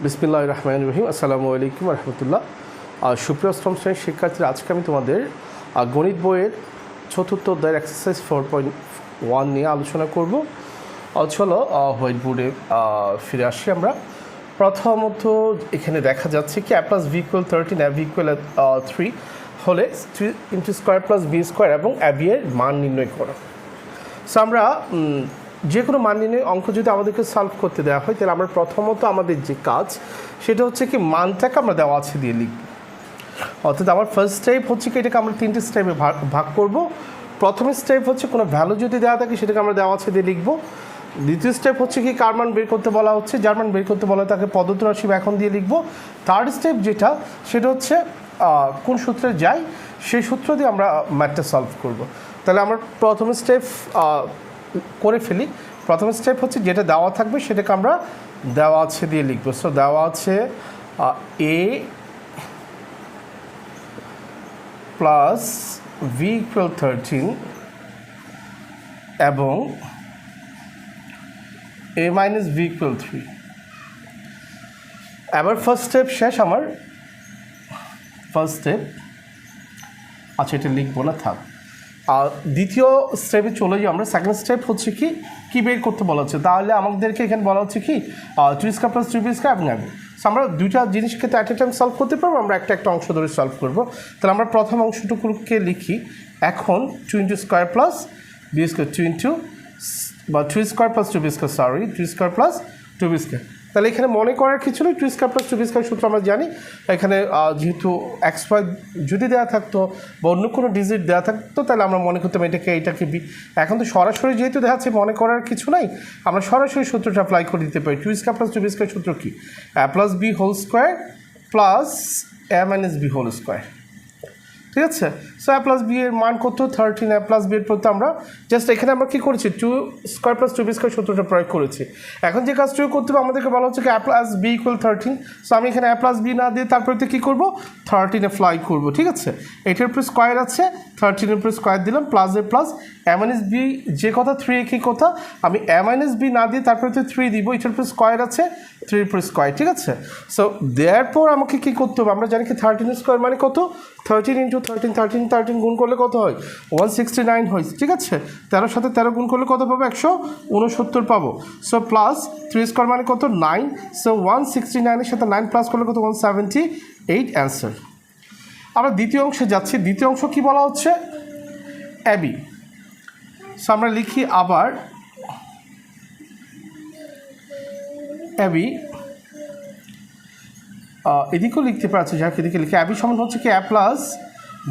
বিসমিল্লাহির রহমানির রহিম। আসসালামু আলাইকুম রহমতুল্লাহ। সুপ্রিয় অষ্টম শ্রেণীর শিক্ষার্থীরা, আজকে আমি তোমাদের গণিত বইয়ের চতুর্থ অধ্যায়ের এক্সারসাইজ 4.1 নিয়ে আলোচনা করব। চলো হোয়াইট বোর্ডে ফিরে আসি আমরা। প্রথমত এখানে দেখা যাচ্ছে কি a plus b equal 13, ab equal 3 হলে 3 into square plus b square এবং ab এর মান নির্ণয় করা। সো আমরা যে কোনো মান নির্ণয় অঙ্ক যদি আমাদেরকে সলভ করতে দেওয়া হয়, তাহলে আমরা প্রথমত আমাদের যে কাজ সেটা হচ্ছে কি মানটাকে আমরা দেওয়া আছে দিয়ে লিখব। অর্থাৎ আমার ফার্স্ট স্টেপ হচ্ছে কি এটাকে আমরা তিনটে স্টেপে ভাগ করব। প্রথম স্টেপ হচ্ছে কোনো ভ্যালু যদি দেওয়া থাকে সেটাকে আমরা দেওয়া আছে দিয়ে লিখব। দ্বিতীয় স্টেপ হচ্ছে কি কার মান বের করতে বলা হচ্ছে, যার মান বের করতে বলা তাকে পদ্ধতি রাশি এখন দিয়ে লিখব। থার্ড স্টেপ যেটা সেটা হচ্ছে কোন সূত্রে যাই সেই সূত্র দিয়ে আমরা ম্যাথটা সলভ করব। তাহলে আমরা প্রথম স্টেপ করে ফেলি। প্রথম স্টেপ হচ্ছে যেটা দেওয়া থাকবে সেটাকে আমরা দেওয়া আছে দিয়ে লিখব। সো দেওয়া আছে a প্লাস v ইকুয়াল 13 এবং a মাইনাস v ইকুয়াল 3। এবার ফার্স্ট স্টেপ শেষ আমার। ফার্স্ট স্টেপ আচ্ছা এটা লিখবো না, থাক। আর দ্বিতীয় স্টেপে চলে যাই আমরা। সেকেন্ড স্টেপ হচ্ছে কি বের করতে বলা হচ্ছে, তাহলে আমাদেরকে এখানে বলা হচ্ছে কি 2 স্কয়ার প্লাস 3b স্কয়ার এবং আগে। সো আমরা দুইটা জিনিসকে তো অ্যাট এ টাইম সলভ করতে পারবো, আমরা একটা অংশ ধরে সলভ করবো। তাহলে আমরা প্রথম অংশটুকুকে লিখি এখন 2 into square plus b square 2 into বা 2 square plus 2b square, sorry 2 square plus 2b square. তাহলে এখানে মনে করার কিছু নেই, 2 স্কোয়ার প্লাস 2b স্কোয়ার সূত্র আমরা জানি। এখানে যেহেতু XY যদি দেওয়া থাকতো বা অন্য কোনো ডিজিট দেওয়া থাকতো তাহলে আমরা মনে করতাম এটাকে বি। এখন তো সরাসরি যেহেতু দেখা যাচ্ছে মনে করার কিছু নাই, আমরা সরাসরি সূত্রটা অ্যাপ্লাই করে দিতে পারি। 2 স্কোয়ার প্লাস 2b স্কোয়ার সূত্র কি? a plus b whole square plus a minus b whole square. ঠিক আছে? সো a প্লাস b এর মান কত? 13। a প্লাস b এর প্রতি আমরা জাস্ট এখানে আমরা কী করেছি 2 স্কোয়ার প্লাস 2b স্কোয়ার সূত্রটা প্রয়োগ করেছি। এখন যে কাজটুকু করতে হবে আমাদেরকে বলা হচ্ছে কি a plus b equal 13। So আমি এখানে a প্লাস b না দিয়ে তারপরে কী করবো 13 অ্যাপ্লাই করবো। ঠিক আছে? এটার উপরে স্কোয়ার আছে, 13 এর উপরে স্কোয়ার দিলাম, plus a plus a minus b যে কথা 3 একই কথা, আমি a মাইনাস b না দিয়ে তারপরে 3 দিব, এটার উপরে স্কোয়ার আছে, 3 এর উপরে স্কোয়ার। ঠিক আছে? সো দেওয়ার পর আমাকে কী করতে হবে, আমরা জানি কি 13 স্কোয়ার মানে কত? 13 ইন্টু 13 গুণ করলে কত হয়? 169 হয়। ঠিক আছে? 13 সাথে 13 গুণ করলে কত পাবো? 169 পাবো। সো প্লাস 3 স্কোয়ার মানে কত? 9। সো 169 এর সাথে 9 প্লাস করলে কত? 178 অ্যান্সার। আমরা দ্বিতীয় অংশে যাচ্ছি। দ্বিতীয় অংশ কি বলা হচ্ছে? ab। সো আমরা লিখি আবার ab, এদিকেও লিখতে পারছি, যাকে এদিকে লিখে ab সমান হচ্ছে কি a plus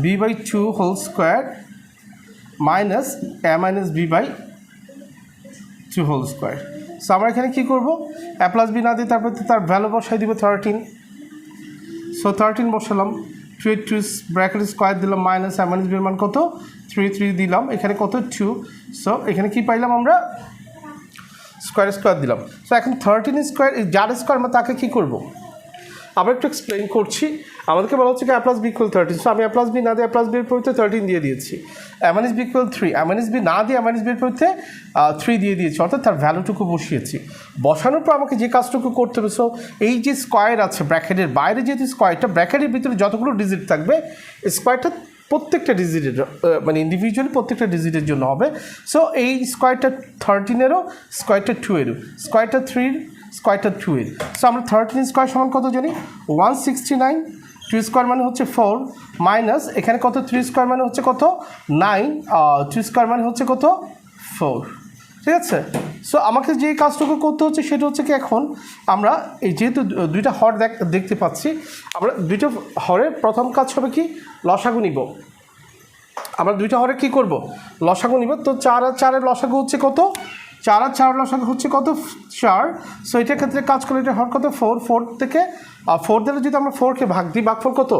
b by 2 whole square minus a minus b by 2 whole square. So আমরা এখানে কী করবো? a প্লাস b না দিয়ে তারপর তার ভ্যালু বসাই দিব 13। সো 13 বসালাম, 2 ব্র্যাকেট স্কোয়ার দিলাম, মাইনাস a মাইনাস b এর মান কত? 3 দিলাম, এখানে কত? 2। সো এখানে কি পাইলাম আমরা? স্কোয়ার দিলাম। সো এখন 13 স্কোয়ার যার স্কোয়ার আমরা তাকে কী করবো? আবার একটু এক্সপ্লেন করছি। আমাদেরকে বলা হচ্ছে কি a plus b equal 13। So আমি a প্লাস b না দিয়ে a প্লাস b এর পরিবর্তে 13 দিয়ে দিয়েছি। a minus b equal 3, a minus b না দিয়ে a মাইনাস b এর পরিবর্তে 3 দিয়ে দিয়েছি, অর্থাৎ তার ভ্যালুটুকু বসিয়েছি। বসানোর পর আমাকে যে কাজটুকু করতে হবে, সো এই যে স্কোয়ার আছে ব্র্যাকেটের বাইরে যেহেতু স্কোয়ারটা, ব্র্যাকেটের ভিতরে যতগুলো ডিজিট থাকবে স্কোয়ারটা প্রত্যেকটা ডিজিটের মানে ইন্ডিভিজুয়ালি প্রত্যেকটা ডিজিটের জন্য হবে। সো এই স্কোয়ারটা 13-এরও, স্কোয়ারটা 2-এরও, স্কোয়ারটা 3-এর, স্কোয়ারটা 2-এর। সো আমরা 13 স্কোয়ার সমান কত জানি? 169। 2 স্কোয়ার মানে হচ্ছে 4 মাইনাস এখানে কত? 3 স্কোয়ার মানে হচ্ছে কত? 9। 2 স্কোয়ার মানে হচ্ছে কত? 4। ঠিক আছে? সো আমাকে যে কাজটুকু করতে হচ্ছে সেটা হচ্ছে কি এখন আমরা এই যেহেতু দুইটা হর দেখতে পাচ্ছি, আমরা দুইটা হরের প্রথম কাজ হবে কি? লসাগু নিব। আমরা দুইটা হরে কি করব? লসাগু নিব। তো 4 আর 4-এর লসাগু হচ্ছে কত? 4 আর 4 লসাগু হচ্ছে কত? 4। সো এটার ক্ষেত্রে কাজ করলে এটা হর কত? 4 থেকে 4 দিলে যদি আমরা 4কে ভাগ দিই, ভাগফল কত?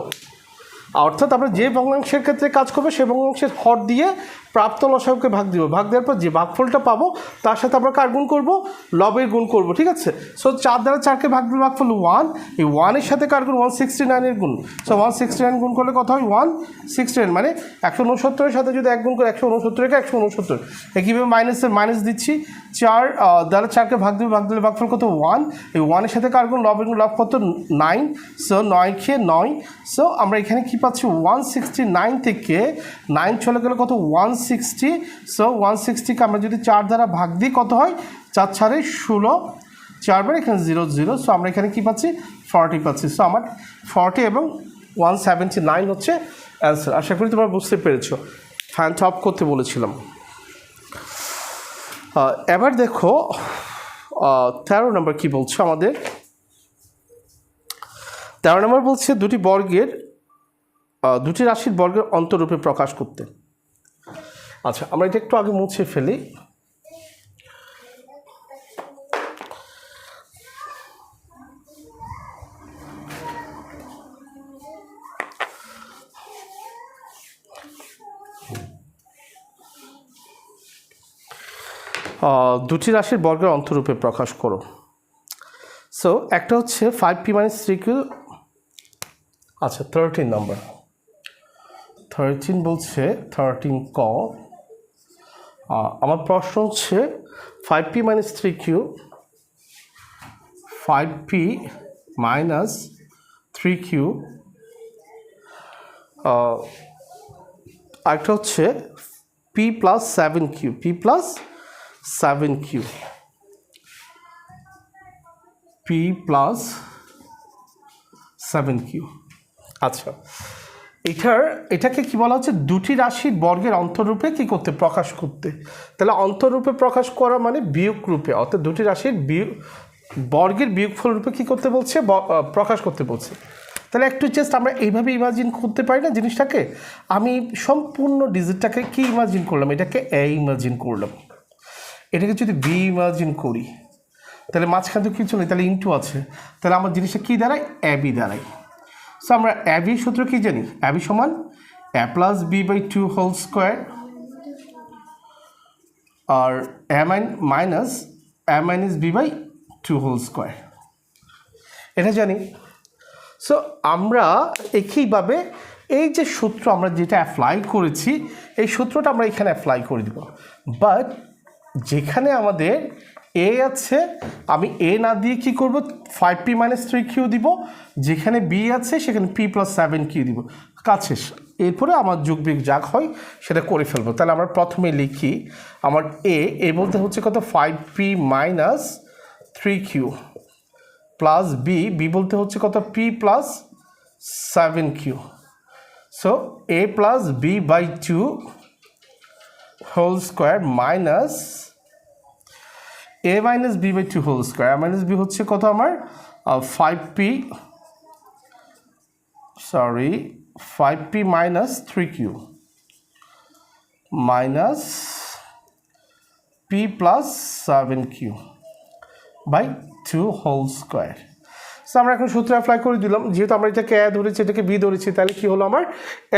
অর্থাৎ আমরা যে ভগ্নাংশের ক্ষেত্রে কাজ করবো সেই ভগ্নাংশের হর দিয়ে প্রাপ্ত লসাগুকে ভাগ দিব, ভাগ দেওয়ার পর যে ভাগফলটা পাবো তার সাথে আমরা কার গুণ করবো, লবের গুণ করবো, ঠিক আছে। সো 4 দ্বারা 4কে ভাগ দিলে ভাগফল 1, এই 1-এর সাথে কার গুণ, 169-এর গুণ। সো 169 গুণ করলে কত হয়, 169, মানে 169-এর সাথে যদি 1 গুণ করে 169-কে 169, একইভাবে মাইনাস দিচ্ছি, 4 দ্বারা 4কে ভাগ দিলে ভাগফল কত, 1, এই 1-এর সাথে কার গুণ, লবের গুণ, লব কত 9, সো 9-কে 9, সো আমরা এখানে কি পাচ্ছি 169 থেকে 9 চলে গেলে কত, 160, সো 160-কে আমরা যদি 4 দ্বারা ভাগ দিই কত হয়, 4 4 16, 4 বার এখানে 0 0, সো আমরা এখানে কি পাচ্ছি, 40 পাচ্ছি। সো আমার 40 এবং 179 হচ্ছে অ্যান্সার। আশা করি তোমরা বুঝতে পেরেছো, ফ্যানটা অফ করতে বলেছিলাম। এবার দেখো 13 নম্বর কি বলছে আমাদের। 13 নম্বর বলছে দুটি রাশির বর্গের অন্তরূপে প্রকাশ করতে। আচ্ছা, আমরা এটা একটু আগে মুছে ফেলি। দুটি রাশির বর্গের অন্তরূপে প্রকাশ করো। সো একটা হচ্ছে 5p - 3q। আচ্ছা 13 নম্বর, 13 বলছে 13 ক। আমার প্রশ্ন হচ্ছে 5p - 3q, 5p - 3q, আরেকটা হচ্ছে p + 7q, p + 7q, p + 7q। আচ্ছা, এটাকে কি বলা হচ্ছে, দুটি রাশির বর্গের অন্তরূপে কি করতে, প্রকাশ করতে। তাহলে অন্তরূপে প্রকাশ করা মানে বিয়োগ রূপে, অর্থাৎ দুটি রাশির বর্গের বিয়োগফল রূপে কি করতে বলছে, প্রকাশ করতে বলছে। তাহলে একটু জাস্ট আমরা এইভাবে ইমাজিন করতে পারি না জিনিসটাকে। আমি সম্পূর্ণ ডিজিটটাকে কি ইমাজিন করলাম, এটাকে এ ইমাজিন করলাম, এটাকে যদি বি ইমাজিন করি, তাহলে মাঝখানে তো কিছু নেই, তাহলে ইনটু আছে, তাহলে আমার জিনিসটা কী দাঁড়ায়, এ বি দাঁড়ায়। সো আমরা এ বি সূত্র কী জানি, এ বি সমান a + b/2 হোল স্কোয়ার, আর a - b/2 হোল স্কোয়ার, এটা জানি। সো আমরা একইভাবে এই যে সূত্র আমরা যেটা অ্যাপ্লাই করেছি, এই সূত্রটা আমরা এখানে অ্যাপ্লাই করে দেব। বাট যেখানে আমাদের এ আছে, আমি এ না দিয়ে কি করব, 5p - 3q দিব। যেখানে বি আছে সেখানে p + 7q দিব। কাজ শেষ। এরপরে আমার যোগ বিয়োগ যা হয় সেটা করে ফেলবো। তাহলে আমরা প্রথমে লিখি, আমার এ বলতে হচ্ছে কত, 5p - 3q প্লাস বি বলতে হচ্ছে কত, p + 7q। So a + b/2 whole square minus a - b/2 whole square. a - b হচ্ছে কত আমার, 5p - 3q minus p + 7q by 2 whole square. So আমরা এখন সূত্র অ্যাপ্লাই করে দিলাম, যেহেতু আমরা এটাকে এ ধরেছি, এটাকে বি ধরেছি, তাহলে কি হলো, আমার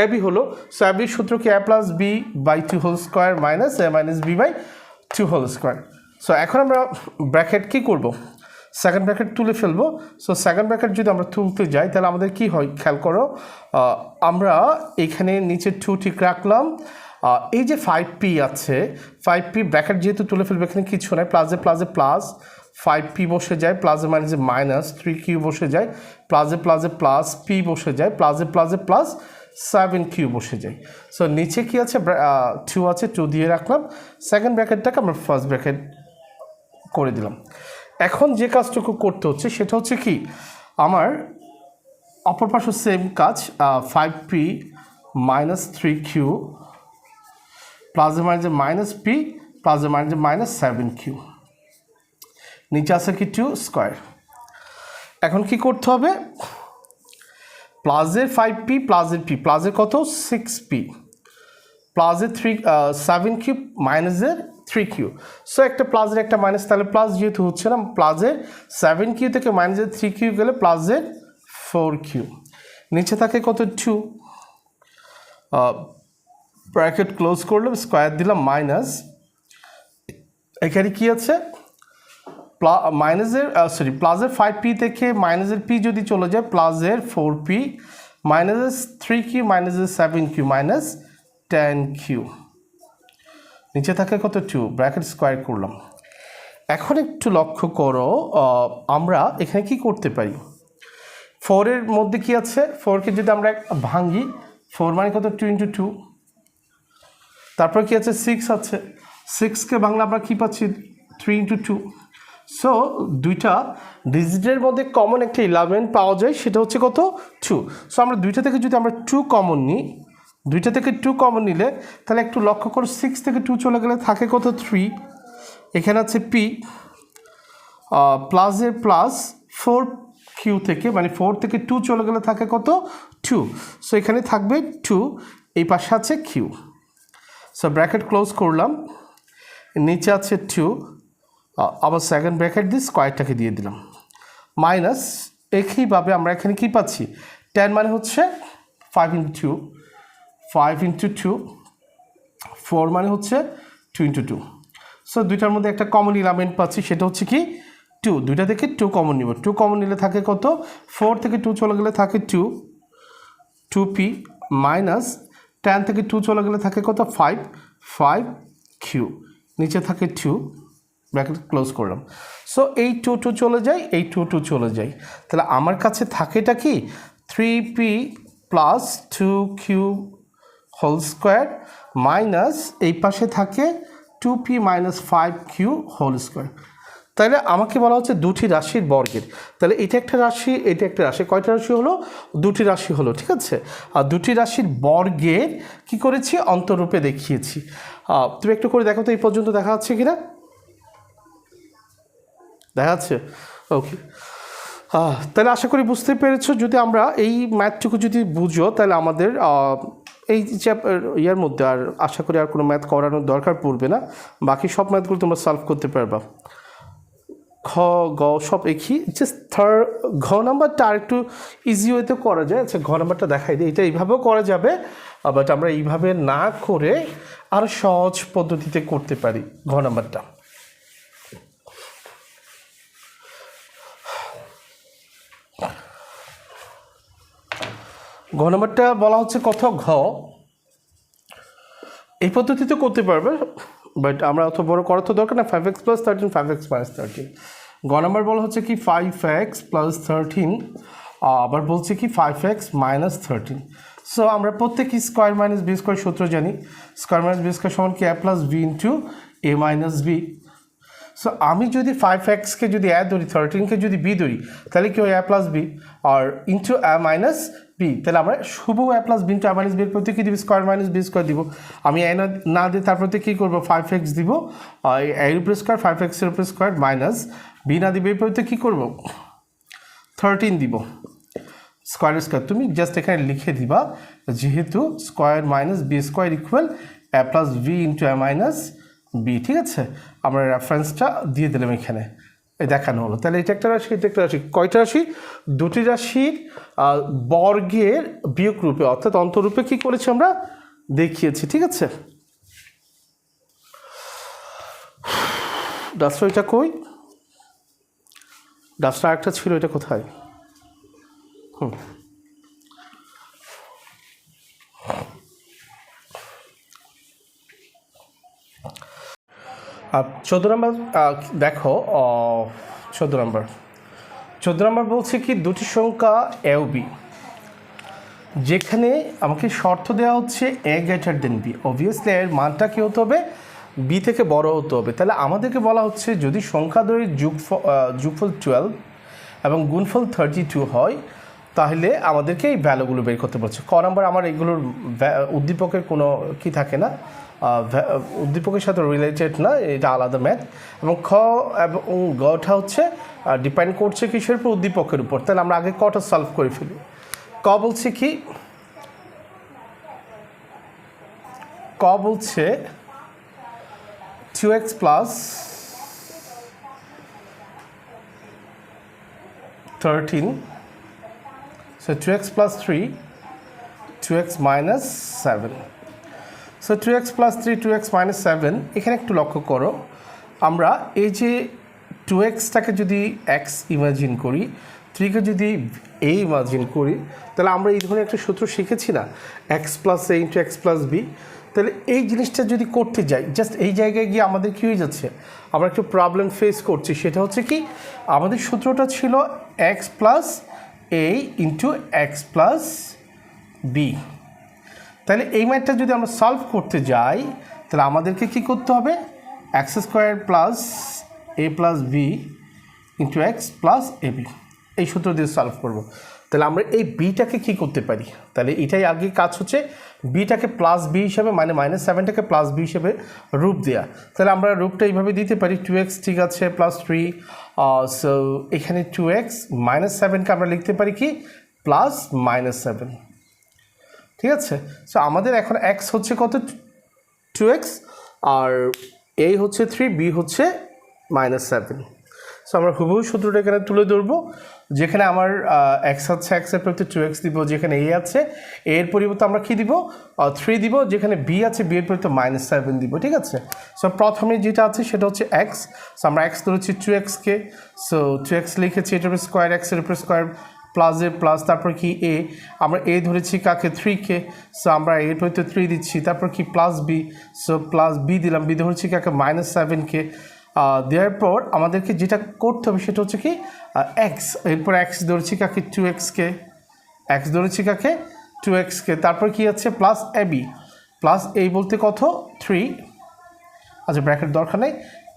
এ বি হলো। সো এ বির সূত্র কি, a + b/2 whole square minus a - b/2 whole square. So এখন আমরা ব্র্যাকেট কি করব, সেকেন্ড ব্র্যাকেট তুলে ফেলবো। সো সেকেন্ড ব্র্যাকেট যদি আমরা তুলতে যাই তাহলে আমাদের কি হয়, খেয়াল করো, আমরা এখানে নিচে 2 ঠিক রাখলাম। এই যে 5p আছে, 5p ব্র্যাকেট যেহেতু তুলে ফেলবো, এখানে কিছু নাই, প্লাসে প্লাসে প্লাস 5p বসে যায়, প্লাসে মাইনাসে মাইনাস 3q বসে যায়, প্লাসে প্লাসে প্লাস p বসে যায়, প্লাসে প্লাসে প্লাস 7q বসে যায়। সো নিচে কি আছে, 2 আছে, 2 দিয়ে রাখলাম। সেকেন্ড ব্র্যাকেটটাকে আমরা ফার্স্ট ব্র্যাকেট করে দিলাম। এখন যে কাজটুকু করতে হচ্ছে সেটা হচ্ছে কি, আমার অপর পাশে সেম কাজ, 5p - 3q প্লাসে মাইনাসে মাইনাস p প্লাসে মাইনাসে মাইনাস 7q, নিচে আছে কি 2 স্কোয়ার। এখন কি করতে হবে, প্লাসের 5p প্লাসের p, প্লাসের কত 6p, প্লাসের 7q মাইনাসের 3q। সো একটা প্লাসের একটা মাইনাস, তাহলে প্লাস যেহেতু হচ্ছে না, প্লাসের 7q থেকে মাইনাসের 3q গেলে প্লাসের 4q, নিচে থাকে কত 2, ব্র্যাকেট ক্লোজ করলাম, স্কোয়ার দিলাম, মাইনাস এখানে কি আছে মাইনাসের প্লাসের 5p থেকে মাইনাসের p যদি চলে যায় প্লাসের 4p মাইনাসের 3q মাইনাসের 7q মাইনাস 10q, নিচে থাকে কত 2, ব্র্যাকেট স্কোয়ার করলাম। এখন একটু লক্ষ্য করো, আমরা এখানে কি করতে পারি, 4-এর মধ্যে কি আছে, 4কে যদি আমরা ভাঙি 4 মানে কত 2 × 2, তারপর কি আছে 6 আছে, 6কে ভাঙলে আমরা কি পাচ্ছি 3 × 2। সো দুইটা ডিজিটের মধ্যে কমন একটা এলিমেন্ট পাওয়া যায়, সেটা হচ্ছে কত 2। সো আমরা দুইটা থেকে যদি আমরা 2 কমন নিই, দুইটা থেকে 2 কমন নিলে তাহলে একটু লক্ষ্য করো 6 থেকে 2 চলে গেলে থাকে কত 3, এখানে আছে p প্লাসের প্লাস 4q থেকে মানে 4 থেকে 2 চলে গেলে থাকে কত 2, সো এখানে থাকবে 2, এই পাশে আছে q। সো ব্র্যাকেট ক্লোজ করলাম, নিচে আছে 2, আবার সেকেন্ড ব্র্যাকেট দিয়ে স্কোয়ারটাকে দিয়ে দিলাম, মাইনাস একইভাবে আমরা এখানে কি পাচ্ছি 10 মানে হচ্ছে 5 × 2, 5 × 2, 4 মানে হচ্ছে 2 × 2। সো দুইটার মধ্যে একটা কমন এলিমেন্ট পাচ্ছি, সেটা হচ্ছে কি 2, দুইটা থেকে 2 কমন নিব, 2 কমন নিলে থাকে কত 4 থেকে 2 চলে গেলে থাকে 2p মাইনাস 10 থেকে 2 চলে গেলে থাকে কত 5q, নিচে থাকে 2, ব্র্যাকেট ক্লোজ করলাম। সো এই 2 চলে যায়, এই 2 চলে যায়, তাহলে আমার কাছে থাকেটা কি 3p plus 2q whole square minus এই পাশে থাকে 2p minus 5q whole square. তাহলে আমাকে বলা হচ্ছে দুটি রাশির বর্গের, তাহলে এটা একটা রাশি, এটা একটা রাশি, কয়টা রাশি হলো দুটি রাশি হলো, ঠিক আছে। আর দুটি রাশির বর্গের কি করেছি অন্তরূপে দেখিয়েছি। তুমি একটু করে দেখো তো এই পর্যন্ত দেখা যাচ্ছে কিনা, দেখা যাচ্ছে ওকে। তাহলে আশা করি বুঝতে পেরেছো, যদি আমরা এই ম্যাথটুকু যদি বুঝো তাহলে আমাদের এই ইয়ার মধ্যে আর আশা করি আর কোনো ম্যাথ করানোর দরকার পড়বে না, বাকি সব ম্যাথগুলো তোমরা সলভ করতে পারবা। খ গ সব একই, জাস্ট ঘ নাম্বারটা আর একটু ইজি ওয়েতে করা যায়। আচ্ছা ঘ নাম্বারটা দেখাই দিই, এটা এইভাবেও করা যাবে, বাট আমরা এইভাবে না করে আরও সহজ পদ্ধতিতে করতে পারি ঘ নাম্বারটা। ঘ নাম্বারটা বলা হচ্ছে কত ঘ, এই পদ্ধতিতে করতে পারবে, বাট আমরা অত বড় করার তো দরকার না, 5x + 13 5x - 13। গ নাম্বার বলা হচ্ছে কি 5x + 13, আবার বলছে কি 5x - 13। সো আমরা প্রত্যেক স্কোয়ার মাইনাস বি স্কোয়ার সূত্র জানি, স্কোয়ার মাইনাস বি স্কোয়ার সমান কি a + b * a - b। So আমি যদি 5xকে যদি a ধরি, 13কে যদি b ধরি, তাহলে কি হয় a + b আর ইন্টু a - b, তাহলে আমরা শুভ a + b * a - b এর প্রতি কী দিব স্কোয়ার মাইনাস বি স্কোয়ার দিব। আমি a না দিয়ে তার প্রতি কী করবো 5x দিব, a এর উপরে স্কোয়ার 5x এর উপরে স্কোয়ার মাইনাস b না দিবে এর প্রতি কী করবো 13 দিব, স্কোয়ার স্কোয়ার তুমি জাস্ট এখানে লিখে দিবা, যেহেতু square minus b square equal a + b * a - b, ঠিক আছে। আমরা রেফারেন্সটা দিয়ে দিলাম এখানে, এই দেখানো হলো। তাহলে এটা একটা রাশি, এটা একটা রাশি, কয়টা রাশি দুটি রাশির বর্গের বিয়োগ রূপে অর্থাৎ অন্তরূপে কি করেছি আমরা দেখিয়েছি, ঠিক আছে। ডাস্টার এটা কই, ডাস্টার একটা ছিল, এটা কোথায়, হুম 14 নম্বর দেখো, 14 নম্বর বলছে কি দুটি সংখ্যা এ ও বি, যেখানে আমাকে শর্ত দেওয়া হচ্ছে a greater than b, obviously এর মানটা কী হতে হবে বি থেকে বড় হতে হবে। তাহলে আমাদেরকে বলা হচ্ছে যদি সংখ্যাদ্বয়ের যোগফল 12 এবং গুণফল 32 হয়, তাহলে আমাদেরকে এই ভ্যালুগুলো বের করতে বলছে। ক নাম্বার আমার এগুলোর উদ্দীপকের কোনো কি থাকে না, উদ্দীপকের সাথে রিলেটেড না, এটা আলাদা ম্যাথ। এবং খ এবং গটা হচ্ছে ডিপেন্ড করছে কিসের উপর, উদ্দীপকের উপর। তাহলে আমরা আগে কটা সলভ করে ফেলি। ক বলছে কি, ক বলছে 2x + 13, so 2x + 3 2x minus 7। So 2x plus 3 2x minus 7, এখানে একটু লক্ষ্য করো, আমরা এই যে 2xটাকে যদি x ইমাজিন করি, 3কে যদি a ইমাজিন করি, তাহলে আমরা এই ধরনের একটা সূত্র শিখেছি না, x plus a into x plus b. তাহলে এই জিনিসটা যদি করতে যাই, জাস্ট এই জায়গায় গিয়ে আমাদের কী হয়ে যাচ্ছে, আমরা একটু প্রবলেম ফেস করছি। সেটা হচ্ছে কি, আমাদের সূত্রটা ছিল x plus a into x plus b. তাহলে এই ম্যাথটা যদি আমরা সলভ করতে যাই, তাহলে আমাদেরকে কি করতে হবে, x square plus a plus b into x plus a b, এই সূত্র দিয়ে সলভ করব। তাহলে আমরা এই বিটাকে কী করতে পারি, তাহলে এটাই আগে কাজ হচ্ছে, বিটাকে প্লাস বি হিসাবে মানে মাইনাস 7টাকে প্লাস বি হিসেবে রূপ দেওয়া। তাহলে আমরা রূপটা এইভাবে দিতে পারি, 2x ঠিক আছে প্লাস 3, সো এখানে 2x মাইনাস 7কে আমরা লিখতে পারি কি প্লাস মাইনাস 7, ঠিক আছে। সো আমাদের এখন x হচ্ছে কত, 2x, আর a হচ্ছে 3, b হচ্ছে মাইনাস 7। সো আমরা হুবহু সূত্রটা এখানে তুলে ধরবো, যেখানে আমার x হচ্ছে এক্সের পরিবর্তে 2x দিব, যেখানে a আছে a এর পরিবর্তে আমরা কী দিব 3 দিব, যেখানে b আছে b এর পরিবর্তে মাইনাস 7 দিব, ঠিক আছে। সো প্রথমে যেটা আছে সেটা হচ্ছে x, সো আমরা x ধরেছি 2xকে, সো 2x লিখেছি, এটার উপর স্কোয়ার, এক্সের উপর স্কোয়ার প্লাস এ প্লাস, তারপর কি এ, আমরা এ ধরেছি কাকে 3কে, সো আমরা এর পরিবর্তে 3 দিচ্ছি, তারপর কি plus b, so plus b দিলাম, বি ধরেছি কাকে মাইনাস 7কে, দেওয়ার পর আমাদেরকে যেটা করতে হবে সেটা হচ্ছে কি এক্স, এরপর এক্স ধরেছি কাকে 2xকে, এক্স ধরেছি কাকে 2xকে, তারপর কি আছে প্লাস এ বি, প্লাস এই বলতে কত 3, আচ্ছা ব্র্যাকেট দরকার নেই,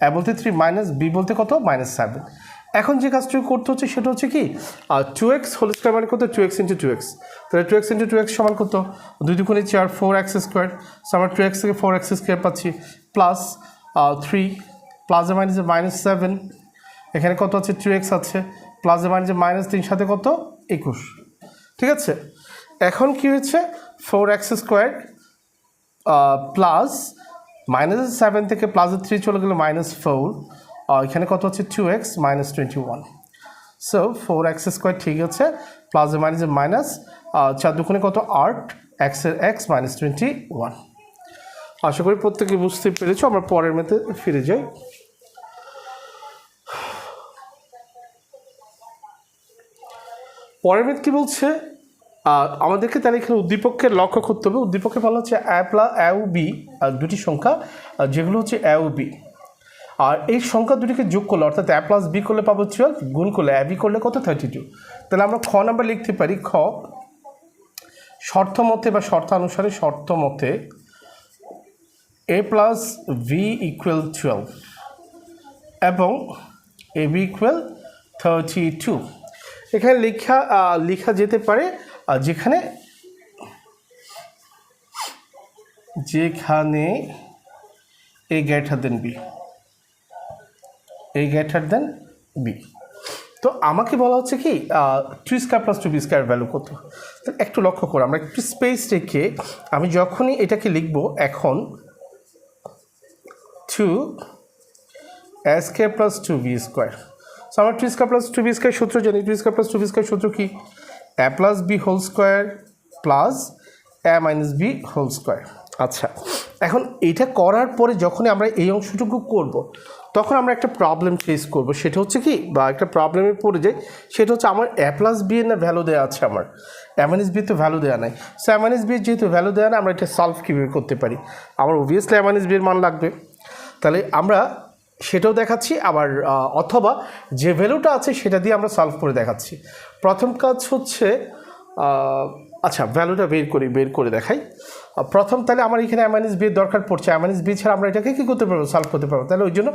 এ বলতে 3 মাইনাস বি বলতে কত মাইনাস 7। এখন যে কাজটুকু করতে হচ্ছে সেটা হচ্ছে কি 2x হোল স্কোয়ার মানে কত 2x ইন্টু 2x, তাহলে 2x ইন্টু 2x সমান কত 2 দুগুণে 4 4x স্কোয়ার, সো আমরা 2x থেকে 4x স্কোয়ার পাচ্ছি, প্লাস 3 প্লাসে মাইনাসে মাইনাস 7, এখানে কত আছে 2x আছে, প্লাসে মাইনাসে মাইনাস 3 সাথে কত 21, ঠিক আছে। এখন কি হয়েছে 4x স্কোয়ার প্লাস মাইনাস 7 থেকে প্লাসে 3 চলে গেলে মাইনাস 4, এখানে কত হচ্ছে 2x minus 21, so 4x square ঠিক আছে, প্লাসে মাইনাসে মাইনাস 4 দুগুণে কত 8, এক্সের এক্স মাইনাস 21। আশা করি প্রত্যেকে বুঝতে পেরেছো। আমরা পরের ম্যাথে ফিরে যাই। পরের ম্যাথ কী বলছে, আমাদেরকে তাহলে এখানে উদ্দীপককে লক্ষ্য করতে হবে। উদ্দীপকে বলা হচ্ছে এ ও বি, দুটি সংখ্যা যেগুলো হচ্ছে এ ও বি, আর এই সংখ্যা দুটিকে যোগ করলে অর্থাৎ এ প্লাস বি করলে পাবো 12, গুণ করলে এ বি করলে কত 32। তাহলে আমরা খ নাম্বার লিখতে পারি, খ শর্ত মতে বা শর্তানুসারে শর্ত মতে এ প্লাস বি ইকুয়াল 12 এবং এ বি ইকুয়াল 32। এখানে লেখা যেতে পারে যেখানে এ গ্রেটার দেন বি, এ গ্রেটার দেন বি। তো আমাকে বলা হচ্ছে কি 2 square plus 2b square value কত। তো একটু লক্ষ্য করো, আমরা একটু স্পেস রেখে আমি যখনই এটাকে লিখব, এখন 2 a square plus 2b square, so আমরা 2 স্কয়ার প্লাস 2b স্কয়ার সূত্র জানি। 2 স্কয়ার প্লাস 2b স্কয়ার সূত্র কি a plus b whole square plus a minus b whole square. আচ্ছা, এখন এটা করার পরে যখনই আমরা এই অংশটুকু করব, তখন আমরা একটা প্রবলেম ফেস করব। সেটা হচ্ছে কি, বা একটা প্রবলেমে পড়ে যাই, সেটা হচ্ছে আমার এ প্লাস বি এর না ভ্যালু দেওয়া আছে, আমার এ মাইনাস বি তো ভ্যালু দেওয়া নাই। সো এ মাইনাস বি যেহেতু ভ্যালু দেওয়া না, আমরা এটা সলভ কীভাবে করতে পারি, আমার অবভিয়াসলি এ মাইনাস বি এর মান লাগবে। তাহলে আমরা সেটাও দেখাচ্ছি, আবার অথবা যে ভ্যালুটা আছে সেটা দিয়ে আমরা সলভ করে দেখাচ্ছি। প্রথম কাজ হচ্ছে আচ্ছা ভ্যালুটা বের করে দেখাই। প্রথম তাহলে আমার এখানে এ মাইনাস বি এর দরকার পড়ছে, এ মাইনাস বি ছাড়া আমরা এটাকে কী করতে পারবো, সলভ করতে পারবো। তাহলে ওই জন্য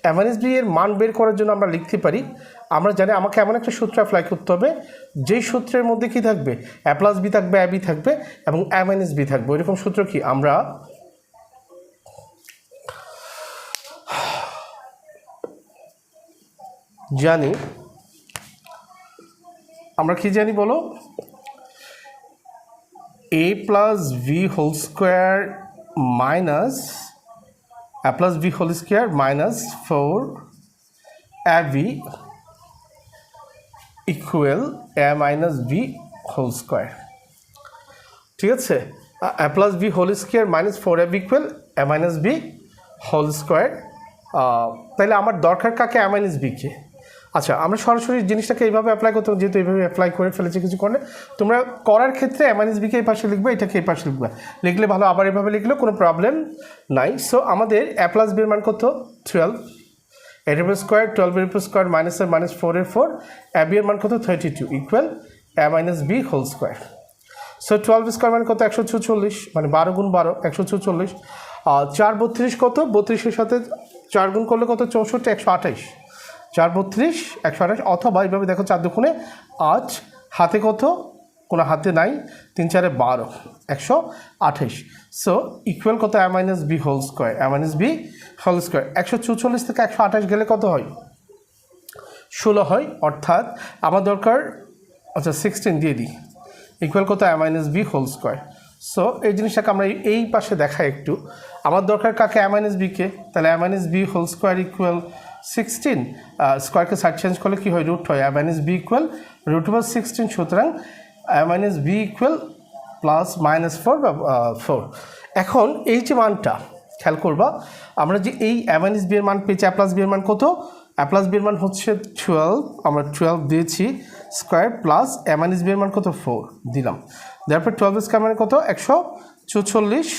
এ মাইনাস বি এর মান বের করার জন্য আমরা লিখতে পারি, আমরা জানি আমাকে এমন একটা সূত্র অ্যাপ্লাই করতে হবে যেই সূত্রের মধ্যে কি থাকবে, এ প্লাস বি থাকবে, এ বি থাকবে এবং এ মাইনাস বি থাকবে। ওইরকম সূত্র কি আমরা জানি, আমরা কি জানি বলো, a plus b whole square minus a plus b whole square minus 4 ab equal a minus b whole square. ঠিক আছে, a plus b whole square minus 4ab equal a minus b whole square. তাহলে আমার দরকার কাকে? a minus বিকে। আচ্ছা, আমরা সরাসরি জিনিসটাকে এইভাবে অ্যাপ্লাই করতে, যেহেতু এইভাবে অ্যাপ্লাই করে ফেলেছি কিছু করে, তোমরা করার ক্ষেত্রে a মাইনাস বিকে এই পাশে লিখবে, এটাকে এই পাশে লিখবে, লিখলে ভালো, আবার এভাবে লিখলেও কোনো প্রবলেম নাই। সো আমাদের a প্লাস বির মান কত? 12, এর উপর স্কোয়ার, 12 এর উপর স্কোয়ার, মাইনাসের মাইনাস 4 এর 4, ab এর মান কত? 32 equal a minus b whole square. So 12 square মানে কত? 144, মানে 12 গুণ 12 144। 4 32 কত? 32-এর সাথে 4 গুণ করলে কত? 64, 128। 4 32 128, অথবা এইভাবে দেখো 4 দুগুণে 8, হাতে কত? কোনো হাতে নাই, 3 4 12, 128। সো ইকুয়াল কত? a minus b whole square, a minus b whole square. 144 থেকে 128 গেলে কত হয়? 16 হয়, অর্থাৎ আমার দরকার, আচ্ছা 16 দিয়ে দিই, ইকুয়াল কত? a minus b whole square. So এই জিনিসটাকে আমরা এই পাশে দেখাই একটু, আমার দরকার কাকে? a মাইনাস বিকে। তাহলে a minus b whole square equal 16, স্কোয়ারকে সাইড চেঞ্জ করলে কী হয়? রুট হয়, a minus b equal root over 16, সুতরাং a minus b equal plus minus 4 বা 4। এখন এই যে মানটা খেয়াল করবা, আমরা যে এই a মাইনাস বি এর মান পেয়েছি, a প্লাস বি এর মান কত? a প্লাস বি এর মান হচ্ছে 12, আমরা 12 দিয়েছি square, plus a minus b এর মান কত? 4 দিলাম। তারপর 12 স্কোয়ার মানে কত? 144,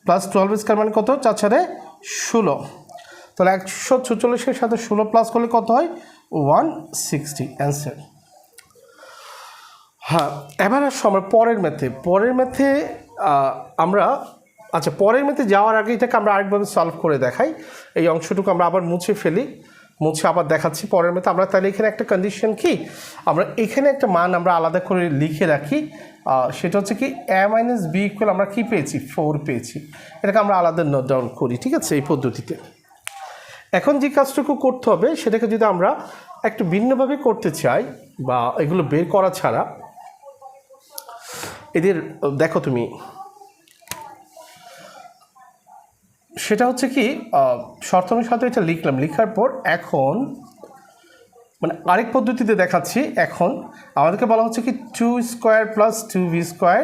প্লাস 12 স্কোয়ার মানে কত? 4 4 16, তাহলে 144-এর সাথে 16 প্লাস করলে কত হয়? 160 অ্যান্সার। হ্যাঁ, এবার আসো আমরা পরের ম্যাথে আমরা, আচ্ছা পরের ম্যাথে যাওয়ার আগে এটাকে আমরা আরেকভাবে সলভ করে দেখাই। এই অংশটুকু আমরা আবার মুছে ফেলি, মুছে আবার দেখাচ্ছি পরের ম্যাথে। আমরা তাহলে এখানে একটা কন্ডিশন কি, আমরা এখানে একটা মান আমরা আলাদা করে লিখে রাখি, সেটা হচ্ছে কি a মাইনাস বি ইকুয়াল আমরা কী পেয়েছি? 4 পেয়েছি। এটাকে আমরা আলাদা নোট ডাউন করি, ঠিক আছে, এই পদ্ধতিতে। এখন যে কাজটুকু করতে হবে সেটাকে যদি আমরা একটু ভিন্নভাবে করতে চাই, বা এগুলো বের করা ছাড়া, এদের দেখো তুমি, সেটা হচ্ছে কি শর্তমের সাথে এটা লিখলাম, লিখার পর এখন মানে আরেক পদ্ধতিতে দেখাচ্ছি। এখন আমাদেরকে বলা হচ্ছে কি 2 স্কোয়ার প্লাস 2b স্কোয়ার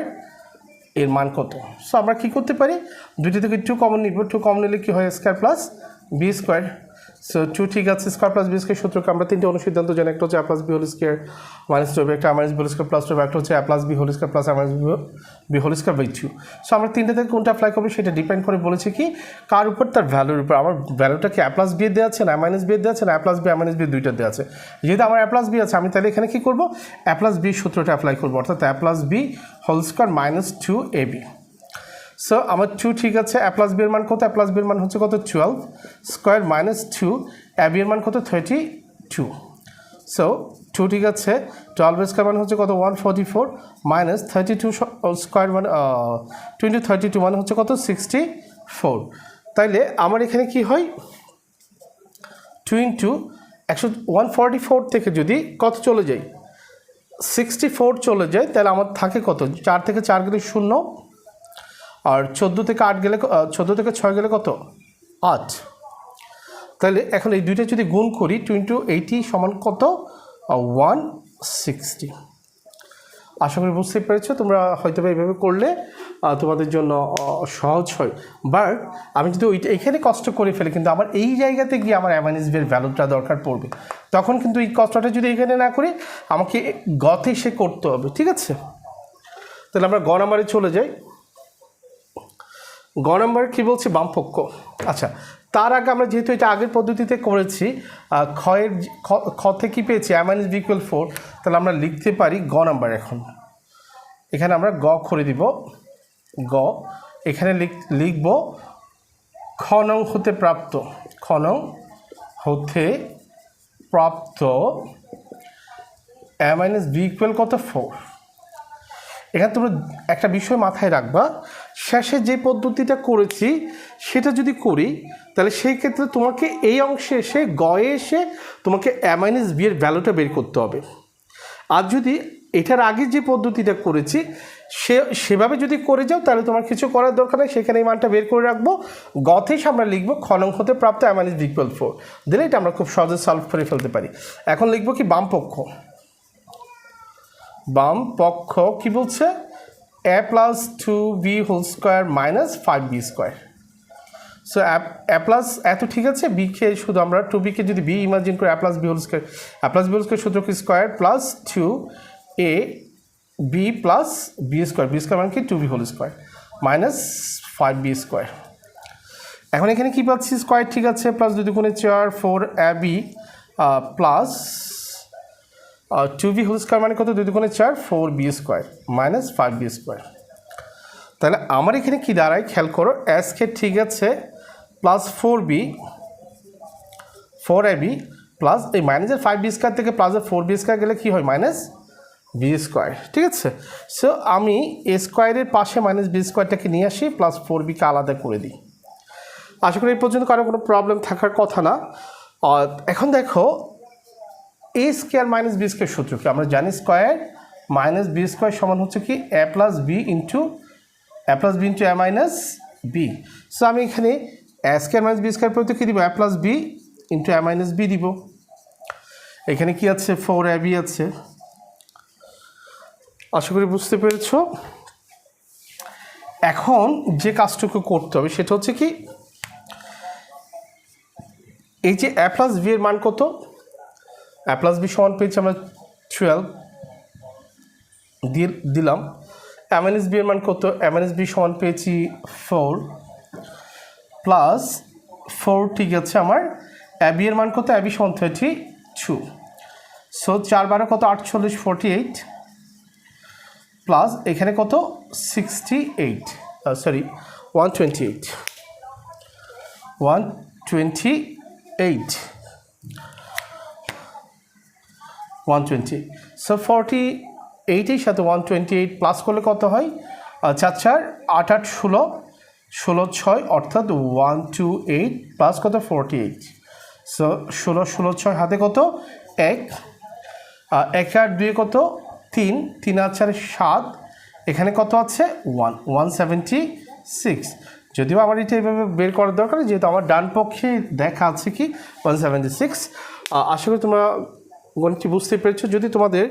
এর মান কত? সো আমরা কী করতে পারি? দুইটি থেকে 2 কমন নিব, 2 কমন নিলে কী হয়? Square plus b square. So 2 ঠিক আছে, স্কোয়ার প্লাস বি স্কোয়ার সূত্রকে আমরা 3টে অনুসিদ্ধান্ত জানি, একটা হচ্ছে a plus b whole square minus 2, একটা a minus b whole square plus 2, একটা হচ্ছে a plus b whole square plus a minus b whole square by 2। So আমরা 3টে থেকে কোনটা অ্যাপ্লাই করবো সেটা ডিপেন্ড করে বলেছি কি কার উপর? তার ভ্যালুর উপর। আমার ভ্যালুটা কি a প্লাস বি দেওয়া আছে না a মাইনাস বি দেওয়া আছে না a plus b a minus b দুইটা দেওয়া আছে? যেহেতু আমার a প্লাস বি আছে, আমি তাহলে এখানে কী করবো? a প্লাস বি সূত্রটা অ্যাপ্লাই করবো, অর্থাৎ a plus b whole square minus 2ab। So আমার 2 ঠিক আছে, a প্লাস বি এর মান কত? a প্লাস বি এর মান হচ্ছে কত? 12 স্কোয়ার মাইনাস 2, ab এর মান কত? 32। সো 2 ঠিক আছে, 12 স্কোয়ার মানে হচ্ছে কত? 144 মাইনাস 32 স্কোয়ার মানে 32 মানে হচ্ছে কত? 64। তাইলে আমার এখানে কি হয়? 2 ইন্টু 144 থেকে যদি কত চলে যায়? 64 চলে যায়, তাহলে আমার থাকে কত? 4 থেকে 4 গেলে 0, আর 14 থেকে 8 গেলে 14 থেকে 6 গেলে কত? 8। তাহলে এখন এই দুইটা যদি গুণ করি, 2 ইন্টু 80 সমান কত? 160। আশা করি বুঝতে পেরেছো। তোমরা হয়তো এইভাবে করলে তোমাদের জন্য সহজ হয়। বাট আমি যদি এইখানে কষ্ট করে ফেলি, কিন্তু আমার এই জায়গাতে গিয়ে আমার a মাইনাস বি এর ভ্যালুটা দরকার পড়বে, তখন কিন্তু এই কষ্টটা যদি এখানে না করি, আমাকে গতে সে করতে হবে, ঠিক আছে? তাহলে আমরা গ নাম্বারে চলে যাই। গ নাম্বার কী বলছি? বামপক্ষ। আচ্ছা, তার আগে আমরা যেহেতু এটা আগের পদ্ধতিতে করেছি, খতে কী পেয়েছি? a মাইনাস বি ইকুয়াল 4, তাহলে আমরা লিখতে পারি গ নাম্বার। এখন এখানে আমরা গ করে দিব, গ এখানে লিখব খ নং হতে প্রাপ্ত, খ নং হতে প্রাপ্ত a মাইনাস বি ইকুয়াল কত? 4। এখানে তোমরা একটা বিষয় মাথায় রাখবা, শেষে যে পদ্ধতিটা করেছি সেটা যদি করি, তাহলে সেই ক্ষেত্রে তোমাকে এই অংশে এসে গয়ে এসে তোমাকে a মাইনাস বি এর ভ্যালুটা বের করতে হবে। আর যদি এটার আগে যে পদ্ধতিটা করেছি সেভাবে যদি করে যাও, তাহলে তোমার কিছু করার দরকার নেই, সেখানে এই মানটা বের করে রাখবো। গতে আমরা লিখবো খ নং হতে প্রাপ্ত a মাইনাস বি ইকুয়াল 4, দিলে এটা আমরা খুব সহজে সলভ করে ফেলতে পারি। এখন লিখবো কি বাম পক্ষ, বাম পক্ষ কি বলছে? a plus 2b whole square minus 5b square. So a plus এত ঠিক আছে, বিকে শুধু আমরা 2bকে যদি b ইমাজিন করে a plus b whole square, a plus b whole square সূত্র কি square plus 2a b plus b square মানে কি 2b whole square minus 5b square. এখন এখানে কি পাচ্ছি স্কোয়ার ঠিক আছে, প্লাস 2 দুগুণে 4 4ab plus 2b whole square মানে কত 2 দুগুণে 4 4b square minus 5b square. তাহলে আমার এখানে কি দাঁড়ায় খেয়াল করো, এসকে ঠিক আছে প্লাস 4ab প্লাস এই মাইনাসের 5b স্কোয়ার থেকে প্লাসের 4b স্কোয়ার গেলে কি হয় মাইনাস b স্কোয়ার, ঠিক আছে। সো আমি এ স্কোয়ারের পাশে মাইনাস b স্কোয়ারটাকে নিয়ে আসি, প্লাস 4bকে আলাদা করে দিই। আশা করি এই পর্যন্ত কারো কোনো প্রবলেম থাকার কথা না। এখন দেখো এ স্কোয়ার মাইনাস বি স্কোয়ার সূত্র কি, আমরা জানি স্কোয়ার মাইনাস বি স্কোয়ার সমান হচ্ছে কি এ প্লাস বি ইন্টু এ মাইনাস বি। সো আমি এখানে এ স্কোয়ার মাইনাস বি স্কোয়ার প্রতি কী দিব, এ প্লাস বি ইন্টু এ মাইনাস বি দিব। এখানে কি আছে 4ab আছে, আশা করি বুঝতে পেরেছ। এখন যে কাজটুকু করতে হবে সেটা হচ্ছে কি, এই যে এ প্লাস বি এর মান কত, এ প্লাস বি সমান পেয়েছি আমরা 12 দিয়ে দিলাম। এ মাইনাস বি এর মান কত, এ মাইনাস বি সমান পেয়েছি 4 প্লাস 4 ঠিক আছে। আমার এ বি এর মান কত, এ বি সমান 32। সো 4 12 কত 48 48 প্লাস এখানে কত 68 সরি 128 120। সো 48 সাথে 128 প্লাস করলে কত হয়, 4 4 8 8 16 16 6 অর্থাৎ 128 প্লাস কত 48। সো 16 16 6 হাতে কত 1 1 আর 2 কত 3 3 আর 4 7, এখানে কত আছে 176। যদিও আমার এটা এইভাবে বের করার দরকার, যেহেতু আমার ডান পক্ষে দেখা আছে কি 176। আশা করি তোমরা গণিতটি বুঝতে পেরেছো। যদি তোমাদের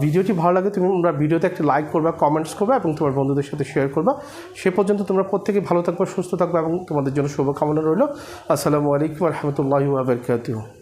ভিডিওটি ভালো লাগে তোমরা ভিডিওতে একটা লাইক করবা, কমেন্টস করবা এবং তোমার বন্ধুদের সাথে শেয়ার করবা। সে পর্যন্ত তোমরা প্রত্যেকে ভালো থাকবে, সুস্থ থাকবে এবং তোমাদের জন্য শুভকামনা রইল। আসসালামু আলাইকুম ওয়া রাহমাতুল্লাহি ওয়া বারাকাতুহু।